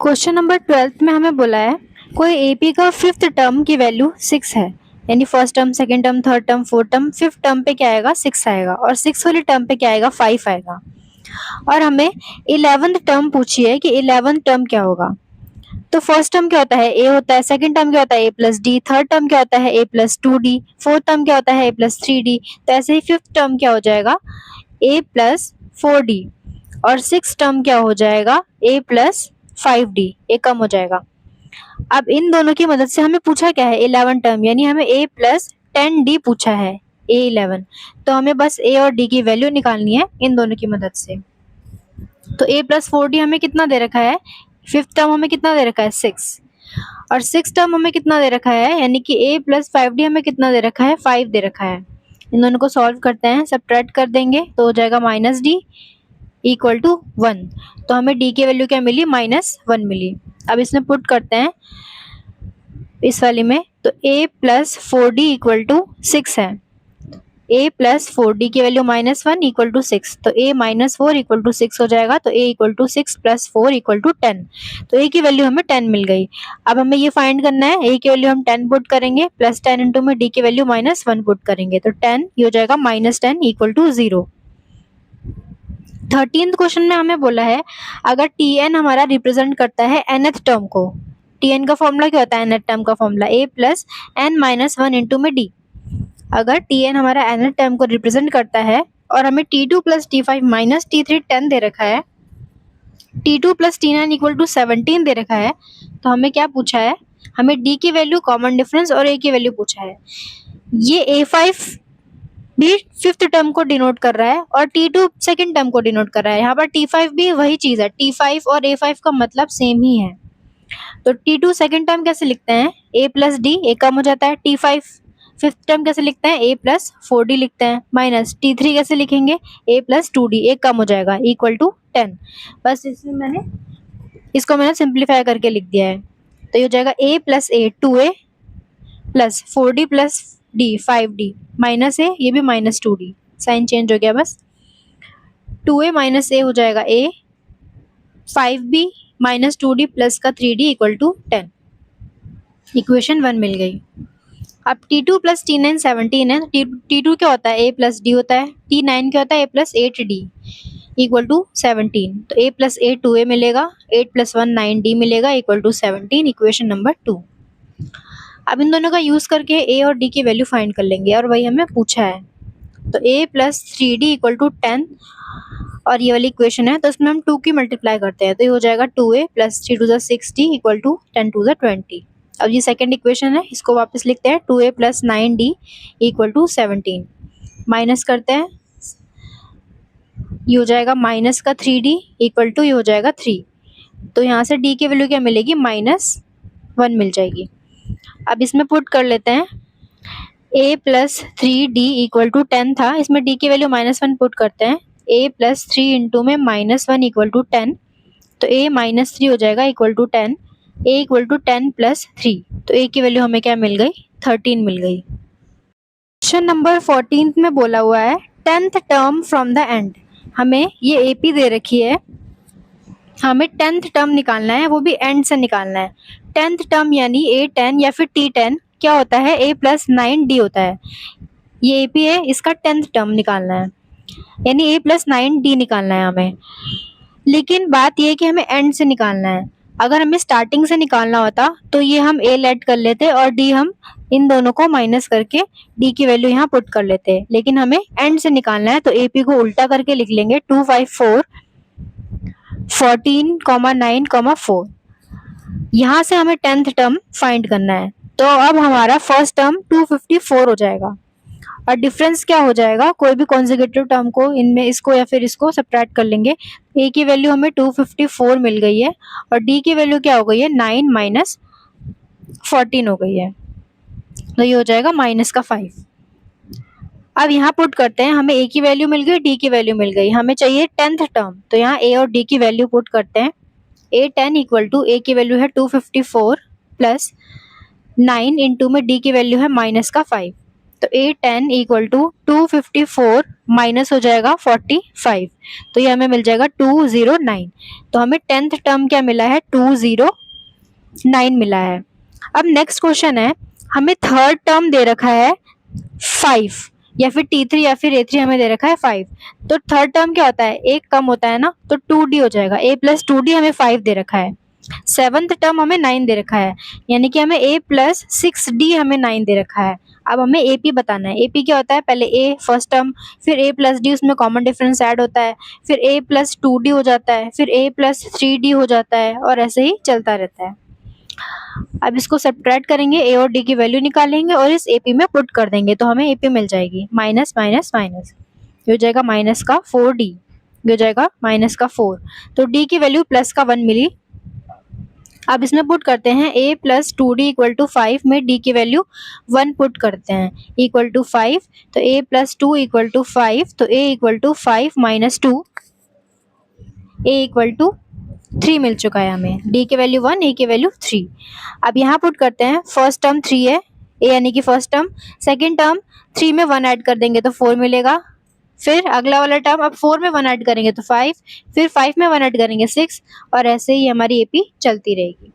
Question number 12 में हमें बोला है कोई एपी का फिफ्थ टर्म की वैल्यू 6 है, यानी first term, second term, third term, fourth term, fifth term पे क्या आएगा 6 आएगा और 6 वाली टर्म पे क्या आएगा 5 आएगा। और हमें 11th टर्म पूछी है कि 11th टर्म क्या होगा। तो फर्स्ट टर्म क्या होता है ए होता है, सेकंड टर्म क्या होता है ए प्लस डी, थर्ड टर्म क्या होता है ए प्लस 2d, फोर्थ टर्म क्या होता है ए प्लस 3d। तो ऐसे ही फिफ्थ टर्म क्या हो जाएगा ए प्लस 4d और सिक्स टर्म क्या हो जाएगा ए प्लस 5d, ये कम हो जाएगा। अब इन दोनों की मदद से हमें पूछा क्या है 11 टर्म, यानी हमें a प्लस 10d पूछा है a11। तो हमें बस a और d की वैल्यू निकालनी है इन दोनों की मदद से। तो a प्लस 4d हमें कितना दे रखा है, फिफ्थ टर्म हमें कितना दे रखा है 6 और सिक्स टर्म हमें कितना दे रखा है, यानी कि a प्लस 5d हमें कितना दे रखा है 5 दे रखा है। इन दोनों को सॉल्व करते हैं, सब्ट्रैक्ट कर देंगे तो हो जाएगा माइनस डी इक्वल टू 1। तो हमें d की वैल्यू क्या मिली -1 मिली। अब इसमें पुट करते हैं इस वाली में, तो a plus 4d equal to 6 है। a प्लस 4d की वैल्यू -1 इक्वल टू 6, तो a माइनस 4 इक्वल टू 6 हो जाएगा। तो a equal to 6 plus 4 equal to 10। तो a की वैल्यू हमें 10 मिल गई। अब हमें ये फाइंड करना है, a की वैल्यू हम 10 पुट करेंगे प्लस 10 इंटू में d की वैल्यू -1 पुट करेंगे, तो 10 ये हो जाएगा -10 इक्वल टू 0। 13th क्वेश्चन में हमें बोला है अगर tn हमारा रिप्रेजेंट करता है nth टर्म को, tn का फॉर्मूला क्या होता है nth टर्म का formula a plus n minus 1 into में d। अगर tn हमारा nth टर्म को रिप्रेजेंट करता है और हमें t2 plus t5 minus t3 10 दे रखा है, t2 plus t9 equal to 17 दे रखा है, तो हमें क्या पूछा है, हमें d की वैल्यू, कॉमन डिफरेंस और a की वैल्यू पूछा है। ये a5 भी फिफ्थ टर्म को डिनोट कर रहा है और T2 सेकंड टर्म को डिनोट कर रहा है। यहाँ पर T5 भी वही चीज है, T5 और A5 का मतलब सेम ही है। तो T2 सेकंड टर्म कैसे लिखते हैं A प्लस डी, ए कम हो जाता है। T5 फिफ्थ टर्म कैसे लिखते हैं A प्लस 4d लिखते हैं, माइनस T3 कैसे लिखेंगे A प्लस 2d, एक कम हो जाएगा इक्वल टू 10। बस इसमें इसको मैंने सिंप्लीफाई करके लिख दिया है। तो ये हो जाएगा A plus A 2a plus 4d plus d 5d minus A, ये भी -2d, साइन चेंज हो गया बस। 2a माइनस ए हो जाएगा a, 5b minus 2d plus का 3d इक्वल टू 10। इक्वेशन 1 मिल गई। अब t2 प्लस t9 17 है, t2 क्या होता है a प्लस d होता है, t9 क्या होता है a plus 8d equal to 17। तो a प्लस ए 2a मिलेगा, 8 प्लस 1 9d मिलेगा इक्वल टू 17, इक्वेशन नंबर 2। अब इन दोनों का यूज करके a और d की वैल्यू फाइंड कर लेंगे और वही हमें पूछा है। तो a plus 3d equal to 10 और ये वाली इक्वेशन है, तो इसमें हम 2 की मल्टीप्लाई करते हैं, तो ये हो जाएगा 2a plus 3 to the 6d equal to 10 to the 20। अब ये सेकंड इक्वेशन है, इसको वापस लिखते हैं 2a plus 9d equal to 17, minus करते हैं, ये हो जाएगा माइनस का 3d इक्वल टू ये हो जाएगा 3। तो यहाँ से d की वैल्यू क्या मिलेगी -1 मिल जाएगी। अब इसमें पुट कर लेते हैं, a plus 3d equal to 10 था, इसमें d की वैल्यू -1 पुट करते हैं, a प्लस 3 इंटू में -1 इक्वल टू 10, तो a माइनस 3 हो जाएगा equal to 10, a equal to 10 plus 3, तो a की वैल्यू हमें क्या मिल गई 13 मिल गई। क्वेश्चन नंबर 14 में बोला हुआ है 10th term from the end. हमें ये AP दे रखी है, हमें 10th टर्म निकालना है, वो भी एंड से निकालना है। 10th टर्म यानी A10 या फिर T10 क्या होता है a प्लस 9d होता है, ये AP है, इसका 10th टर्म निकालना है, यानी a प्लस 9d निकालना है हमें। लेकिन बात ये है कि हमें एंड से निकालना है। अगर हमें स्टार्टिंग से निकालना होता तो ये हम a लेट कर लेते और d हम इन दोनों को माइनस करके d की वैल्यू यहाँ पुट कर लेते, लेकिन हमें एंड से निकालना है, तो AP को उल्टा करके लिख लेंगे 2 5 4 14, 9, 4। यहाँ से हमें 10th टर्म फाइंड करना है, तो अब हमारा फर्स्ट टर्म 254 हो जाएगा और डिफरेंस क्या हो जाएगा, कोई भी कॉन्जिक्यूटिव टर्म को इनमें इसको या फिर इसको सब्ट्रैक्ट कर लेंगे। a की वैल्यू हमें 254 मिल गई है और d की वैल्यू क्या हो गई है 9 माइनस 14 हो गई है, तो ये हो जाएगा -5। अब यहाँ पुट करते हैं, हमें a की वैल्यू मिल गई, d की वैल्यू मिल गई, हमें चाहिए 10th टर्म, तो यहाँ a और d की वैल्यू पुट करते हैं। A10 इक्वल टू a की वैल्यू है 254 प्लस 9 इंटू में d की वैल्यू है -5, तो A10 इक्वल टू 254 माइनस हो जाएगा 45, तो ये हमें मिल जाएगा 209। तो हमें 10th टर्म क्या मिला है, 209 मिला है। अब नेक्स्ट क्वेश्चन है, हमें थर्ड टर्म दे रखा है 5, या फिर T3 या फिर A3 हमें दे रखा है 5। तो थर्ड टर्म क्या होता है, एक कम होता है ना, तो 2D हो जाएगा। A प्लस 2D हमें 5 दे रखा है। सेवंथ टर्म हमें 9 दे रखा है, यानी कि हमें A प्लस 6D हमें 9 दे रखा है। अब हमें AP बताना है। AP क्या होता है, पहले A फर्स्ट टर्म, फिर A प्लस D, उसमें कॉमन डिफरेंस ऐड होता है, फिर A प्लस 2D हो जाता है, फिर A प्लस 3D हो जाता है, और ऐसे ही चलता रहता है। अब इसको सब्ट्रैक्ट करेंगे, A और D की वैल्यू निकालेंगे और इस AP में पुट कर देंगे, तो हमें AP मिल जाएगी माइनस माइनस माइनस, ये हो जाएगा माइनस का 4D, ये हो जाएगा माइनस का 4। तो D की वैल्यू प्लस का 1 मिली। अब इसमें पुट करते हैं A plus 2D equal to 5 में D की वैल्यू 1 पुट करते हैं, इक्वल टू 5। तो A प्लस 2 इक्वल टू 5, तो A equal to 5 minus 2, A equal to 3 मिल चुका है हमें। D की वैल्यू 1, A की वैल्यू 3। अब यहाँ पुट करते हैं, फर्स्ट टर्म 3 है, A यानी कि फर्स्ट टर्म, सेकेंड टर्म 3 में 1 ऐड कर देंगे तो 4 मिलेगा, फिर अगला वाला टर्म अब 4 में 1 ऐड करेंगे तो 5, फिर 5 में 1 ऐड करेंगे 6, और ऐसे ही हमारी AP चलती रहेगी।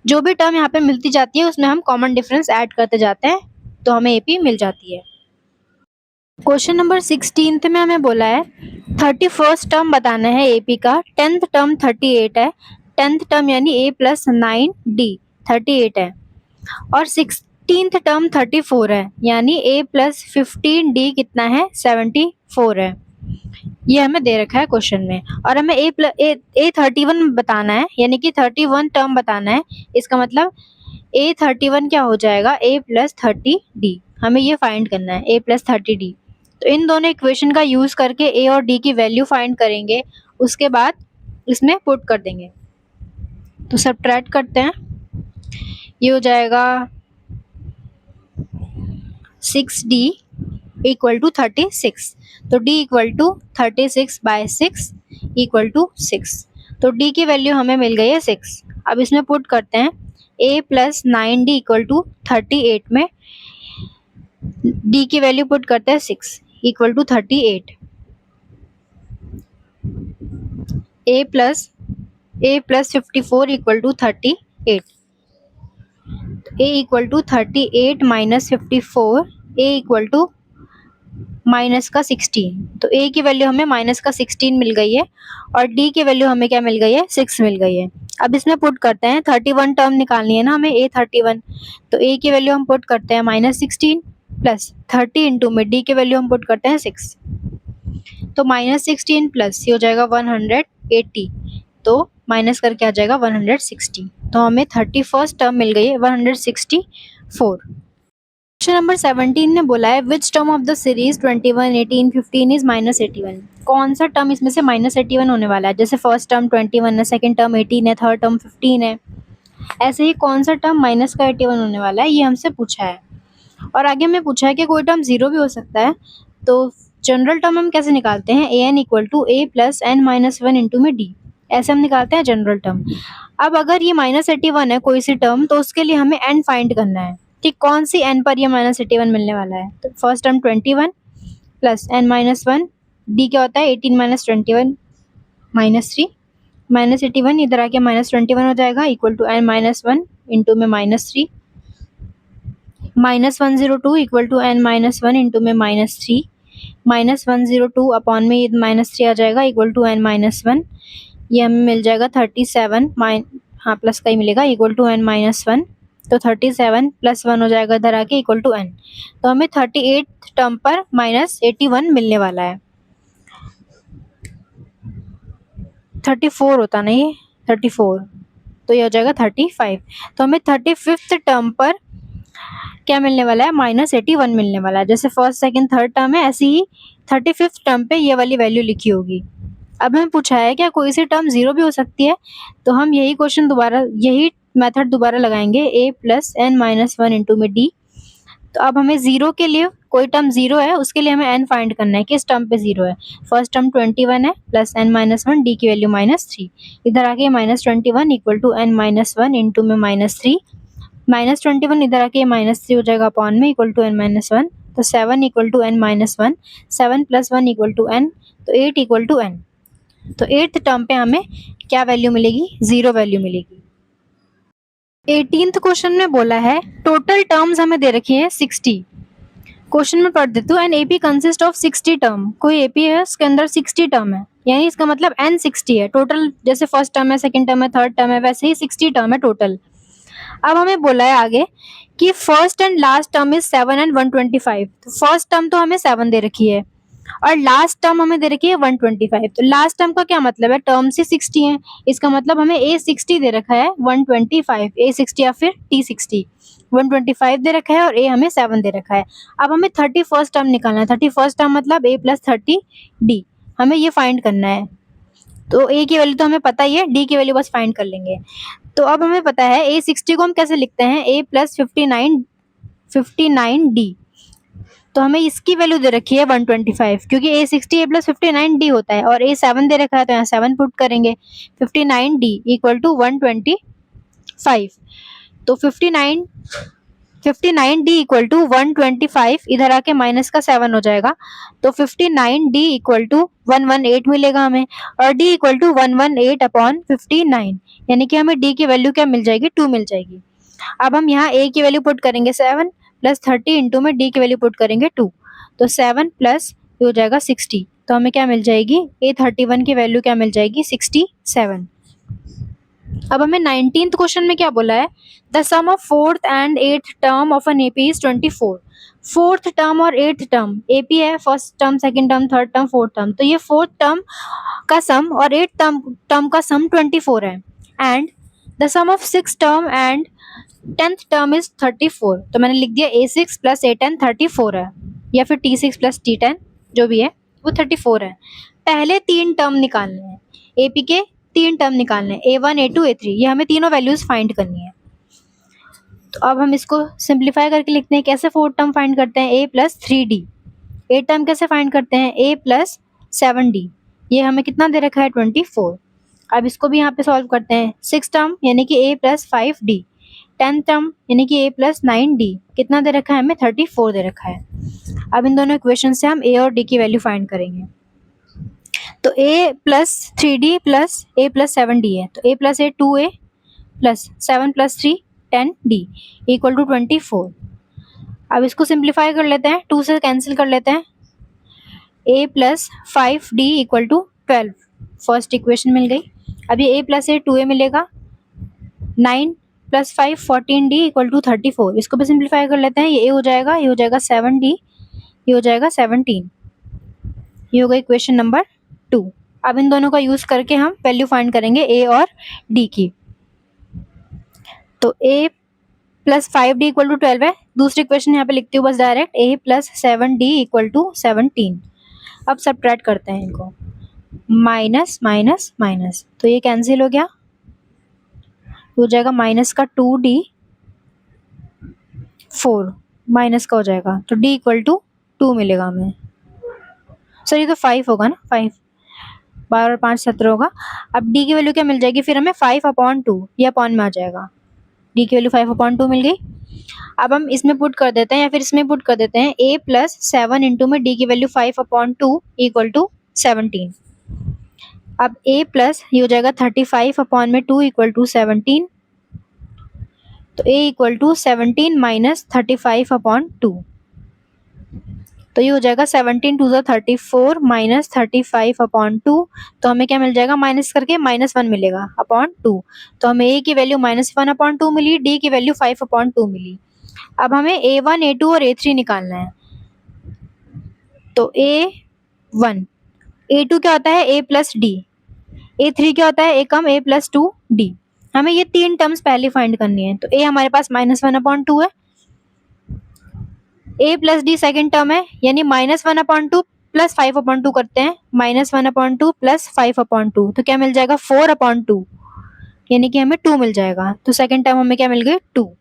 जो भी टर्म यहाँ पे मिलती जाती है उसमें हम कॉमन डिफरेंस ऐड करते जाते हैं, तो हमें AP मिल जाती है। क्वेश्चन नंबर 16 में हमें बोला है 31st टर्म बताना है AP का, 10th टर्म 38 है, 10th टर्म यानी A प्लस 9D 38 है, और 16th टर्म 34 है, यानी A प्लस 15D कितना है, 74 है। ये हमें दे रखा है क्वेश्चन में, और हमें A 31 बताना है, यानी कि 31 टर्म बताना है। इसका मतलब A 31 क्या हो जाएगा, A प्लस 30D, हमें ये फाइंड करना है, A प्लस 30D। तो इन दोनों इक्वेशन का यूज करके A और D की वैल्यू फाइंड करेंगे, उसके बाद इसमें पुट कर देंगे। तो सब्ट्रैक्ट करते हैं, ये हो जाएगा 6D इक्वल टू 36, तो D equal to 36 by 6 equal to 6, तो D की वैल्यू हमें मिल गई है 6। अब इसमें पुट करते हैं, A plus 9D equal to 38 में D की वैल्यू पुट करते हैं 6 equal to 38, A plus 54 equal to 38, A equal to 38 minus 54, A equal to minus का 16, तो A की वैल्यू हमें माइनस का 16 मिल गई है, और D की वैल्यू हमें क्या मिल गई है, 6 मिल गई है। अब इसमें पुट करते हैं, 31 टर्म निकालनी है ना हमें, A 31, तो A की वैल्यू हम पुट करते हैं माइनस 16 प्लस 30 इंटू में D की वैल्यू हम पुट करते हैं 6, तो माइनस 16 प्लस ये हो जाएगा 180, तो माइनस करके आ जाएगा 160, तो हमें 31st टर्म मिल गई है 164। क्वेश्चन नंबर 17 ने बोला है which term of the series 21, 18, 15 is minus 81। कौन सा टर्म इसमें से माइनस 81 होने वाला है, जैसे फर्स्ट टर्म 21 है, सेकंड टर्म 18 है, थर्ड टर्म 15 है, ऐसे ही कौन सा टर्म माइनस का 81 होने वाला है, ये हमसे पूछा है। और आगे हमें पूछा है कि कोई टर्म 0 भी हो सकता है, तो जनरल टर्म हम कैसे निकालते हैं, an equal to a plus n minus 1 into में d, ऐसे हम निकालते हैं जनरल टर्म। अब अगर ये माइनस 81 है कोई सी टर्म, तो उसके लिए हमें n फाइंड करना है कि कौन सी n पर ये माइनस 81 मिलने वाला है। तो first term 21 plus n minus 1, d क्या होता है 18 माइनस 21 माइनस 3, माइनस 81 इधर आके माइनस 21 हो जाएगा, equal to n minus 1 into में minus 3, minus 102 equal to n minus 1 into में माइनस 3, माइनस 102 अपॉन में माइनस 3 आ जाएगा, इक्वल टू n माइनस 1, ये हमें मिल जाएगा 37 हाँ प्लस का ही मिलेगा, इक्वल टू n माइनस 1, तो 37 प्लस 1 हो जाएगा इधर आके, इक्वल टू n, तो हमें 38 टर्म पर माइनस 81 मिलने वाला है। 34 होता नहीं, 34, तो ये हो जाएगा 35, तो हमें 35th टर्म पर क्या मिलने वाला है, माइनस 81 मिलने वाला है। जैसे फर्स्ट सेकंड थर्ड टर्म है, ऐसे ही 35th टर्म पे ये वाली वैल्यू लिखी होगी। अब हमें पूछा है क्या कोई सी टर्म 0 भी हो सकती है, तो हम यही मेथड दोबारा लगाएंगे, a plus n minus 1 into में d। तो अब हमें 0 के लिए, कोई टर्म 0 है उसके लिए हमें n फाइंड करना है, किस टर्म पे 0 है। फर्स्ट टर्म 21 है प्लस n माइनस 1, d की वैल्यू माइनस 3, इधर आके minus 21 equal to n minus 1 into में माइनस 3, -21 इधर आके -3 हो जाएगा अपॉन में इक्वल टू n-1, तो 7 equal to n-1, 7 + 1 equal to n, तो 8 इक्वल टू n। तो 8th टर्म पे हमें क्या वैल्यू मिलेगी? 0 वैल्यू मिलेगी। 18th क्वेश्चन में बोला है टोटल टर्म्स हमें दे रखी है 60। क्वेश्चन में पढ़ देती हूँ, an AP consist of 60 term. कोई एपी है उसके अंदर 60 टर्म है, यानी इसका मतलब n 60 है टोटल। जैसे फर्स्ट टर्म है, सेकंड टर्म है, थर्ड टर्म है, वैसे ही 60 टर्म है टोटल। अब हमें बोला है आगे कि first and last term is 7 and 125। तो फर्स्ट टर्म तो हमें 7 दे रखी है और लास्ट टर्म हमें दे रखी है 125। तो लास्ट टर्म का क्या मतलब है? टर्म से 60 है, इसका मतलब हमें ए 60 दे रखा है, 125 ए 60 या फिर टी 60। 125 दे रखा है और ए हमें 7 दे रखा है। अब हमें 31st टर्म निकालना है। 31st टर्म मतलब a + 30 डी, हमें ये फाइंड करना है। तो a की वैल्यू तो हमें पता ही है, d की वैल्यू बस फाइंड कर लेंगे। तो अब हमें पता है a 60 को हम कैसे लिखते हैं? a + 59 D. तो हमें इसकी वैल्यू दे रखी है 125, क्योंकि a 60 a + 59 d होता है और a 7 दे रखा है, तो यहाँ 7 पुट करेंगे। 59 d इक्वल टू 125। तो 59 डी इक्वल टू 125, इधर आके माइनस का 7 हो जाएगा, तो 59 डी इक्वल टू 118 मिलेगा हमें, और डी इक्वल टू 118 अपॉन 59, यानी कि हमें डी की वैल्यू क्या मिल जाएगी? 2 मिल जाएगी। अब हम यहाँ ए की वैल्यू पुट करेंगे 7 + 30 इंटू में डी की वैल्यू पुट करेंगे 2, तो 7 प्लस ये हो जाएगा 60, तो हमें क्या मिल जाएगी? A31 की वैल्यू क्या मिल जाएगी? 67। अब हमें 19th क्वेश्चन में क्या बोला है? The sum of 4th and 8th term of an AP is 24। 4th term और 8th टर्म, एपी है first term, second term, third term, fourth term, तो ये 4th टर्म का सम और 8th टर्म का सम 24 है। And the sum of 6th term and 10th term is 34। तो मैंने लिख दिया A6 + A10 34 है, या फिर T6 + T10 जो भी है वो 34 है। पहले 3 टर्म निकालने हैं, एपी के 3 टर्म निकालने हैं, A1 A2 A3, ये हमें तीनों वैल्यूज फाइंड करनी है। तो अब हम इसको सिंप्लीफाई करके लिखते हैं। कैसे 4th टर्म फाइंड करते हैं? A + 3D। 8th टर्म कैसे फाइंड करते हैं? A + 7D। ये हमें कितना दे रखा है? 24। अब इसको भी यहाँ पे सॉल्व करते हैं। 6th टर्म यानी कि A + 5D। 10th टर्म यानी कि A + 9D, कितना दे रखा है हमें? 34 दे रखा है। अब इन दोनों इक्वेशन से हम A और D की वैल्यू फाइंड करेंगे। तो A + 3D + A + 7D है, तो A + A 2A + 7 + 3 10D equal to 24। अब इसको सिंप्लीफाई कर लेते हैं, 2 से कैंसिल कर लेते हैं। A + 5D equal to 12, first equation मिल गई। अब ये A + A 2A मिलेगा, 9 + 5 14D इक्वल टू 34। इसको भी सिंप्लीफाई कर लेते हैं। ये A हो जाएगा, ये हो जाएगा 7D, ये हो जाएगा 17। ये हो गई इक्वेशन नंबर 2। अब इन दोनों का यूज करके हम वैल्यू फाइंड करेंगे A और D की। तो A + 5D इक्वल टू 12 है, दूसरी इक्वेशन यहाँ पे लिखती हूँ बस direct, A + 7D equal to 17। अब सब्ट्रैक्ट करते हैं इनको, माइनस माइनस माइनस, तो ये कैंसिल हो गया, हो जाएगा माइनस का 2D, 4 माइनस का हो जाएगा, तो D इक्वल टू 2 मिलेगा हमें। सर ये तो 5 होगा ना, 5, 12 और 5 17 होगा। अब D की वैल्यू क्या मिल जाएगी फिर हमें? 5/2, ये अपॉन में आ जाएगा। D की वैल्यू 5/2 मिल गई। अब हम इसमें पुट कर देते हैं या फिर इसमें पुट कर देते हैं। A + 7 इंटू में D की वैल्यू 5/2 इक्वल टू 17। अब A प्लस ये हो जाएगा 35/2 इक्वल टू 17, तो A इक्वल टू 17 माइनस 35/2, तो ये हो जाएगा 17 2 ज़ा 34 माइनस 35/2, तो हमें क्या मिल जाएगा? माइनस करके -1 मिलेगा अपॉन 2, तो हमें A की वैल्यू -1/2 मिली, D की वैल्यू 5/2 मिली। अब हमें A1 A2 और A3 निकालना है। तो A1 A2 क्या होता है? A + D। A3 क्या होता है? A come A + 2D। हमें ये 3 टर्म्स पहले फाइंड करनी है। तो A हमारे पास -1/2 है, A + D सेकेंड टर्म है, यानी -1/2 + 5/2 करते हैं, -1/2 + 5/2, तो क्या मिल जाएगा? 4/2, यानी कि हमें 2 मिल जाएगा। तो सेकेंड टर्म हमें क्या मिल गई? 2।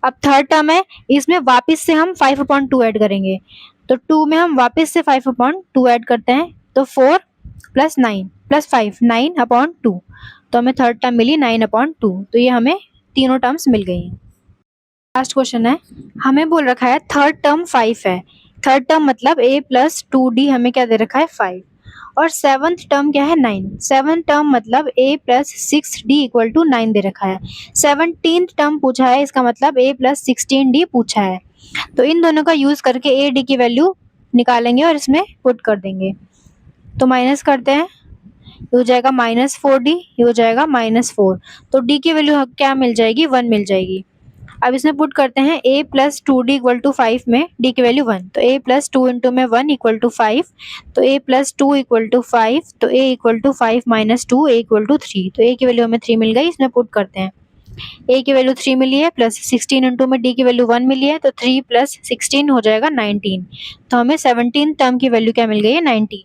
अब थर्ड टर्म है, इसमें वापस से हम 5/2 ऐड करेंगे, तो 2 में हम वापस से 5/2 ऐड करते हैं, तो 4 + 9 + 5 9/2, तो हमें थर्ड टर्म मिली 9/2। तो ये हमें तीनों टर्म्स मिल गई हैं। लास्ट क्वेश्चन है, हमें बोल रखा है थर्ड टर्म 5 है। थर्ड टर्म मतलब a प्लस 2d हमें क्या दे रखा है 5, और सेवंथ टर्म क्या है 9। सेवंथ टर्म मतलब a plus 6d equal to 9 दे रखा है। 17th टर्म पूछा है, इसका मतलब a प्लस 16d पूछा है। तो इन दोनों का यूज करके a d की वैल्यू निकालेंगे और इसमें पुट कर देंगे। तो माइनस करते हैं, ये हो जाएगा -4d, ये हो जाएगा -4। तो d की वैल्यू क्या मिल जाएगी 1 मिल जाएगी। अब इसमें पुट करते हैं a plus 2d equal to 5 में d की वैल्यू 1, तो a प्लस 2 इंटू में 1 इक्वल टू 5, तो a प्लस 2 इक्वल टू 5, तो a equal to 5 minus 2 a equal to 3, तो a की वैल्यू हमें 3 मिल गई। इसमें पुट करते हैं, a की वैल्यू 3 मिली है, प्लस 16 इंटू में d की वैल्यू 1 मिली है, तो 3 प्लस 16 हो जाएगा 19। तो हमें 17 टर्म की वैल्यू क्या मिल गई है 19।